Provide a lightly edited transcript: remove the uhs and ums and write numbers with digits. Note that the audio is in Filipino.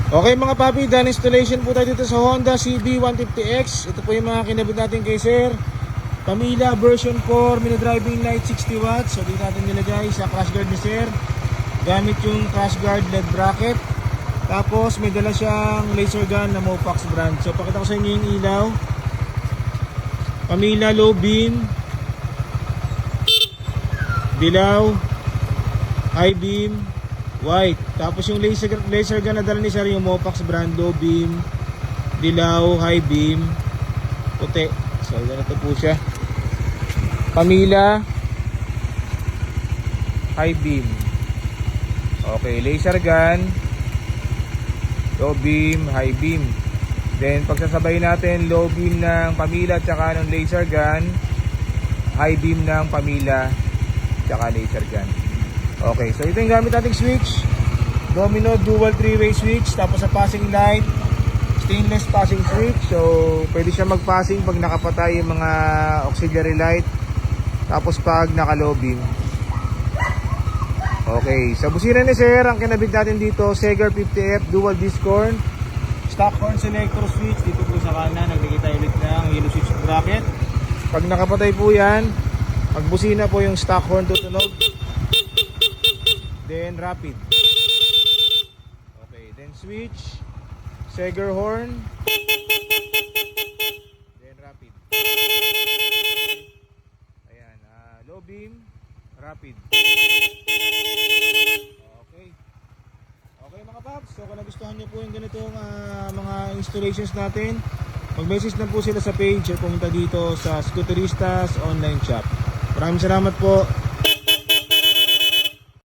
Okay mga papi, done installation po tayo dito sa Honda CB150X. Ito po yung mga kinabit natin kay Sir. Pamila version 4, mini driving light 60 watts. So dito natin nilagay sa crash guard ni Sir. Gamit yung crash guard LED bracket. Tapos may dala siyang laser gun na Mopax brand. So pakita ko sa inyo yung ilaw. Pamila low beam, dilaw, high beam, white. Tapos yung laser gun na dala ni Sir, yung Mopax brand, low beam, dilaw, high beam, puti. So ganito po siya. Pamila, high beam. Okay, laser gun, low beam, high beam. Then pagsasabay natin, low beam ng Pamila at saka ng laser gun, high beam ng Pamila at saka laser gun. Okay, so ito yung gamit nating switch. Domino dual 3-way switch. Tapos sa passing light, stainless passing switch. So pwede siya mag-passing pag nakapatay yung mga auxiliary light. Tapos pag naka-low beam. Okay, sa busina ni Sir, ang kinabit natin dito, Seger 50F dual disc horn. Stock horn selector switch. Dito po sa kanan, naglagay tayo ulit ng yellow switch bracket. Pag nakapatay po yan, pag busina po yung stock horn tutunog. Then rapid. Okay, then switch, Seger horn, then rapid. Ayan, low beam, rapid. Okay. Okay mga paps, so kung nagustuhan nyo po yung ganitong mga installations natin, mag-message na po sila sa page or pumunta dito sa Scooteristas online shop. Maraming salamat po.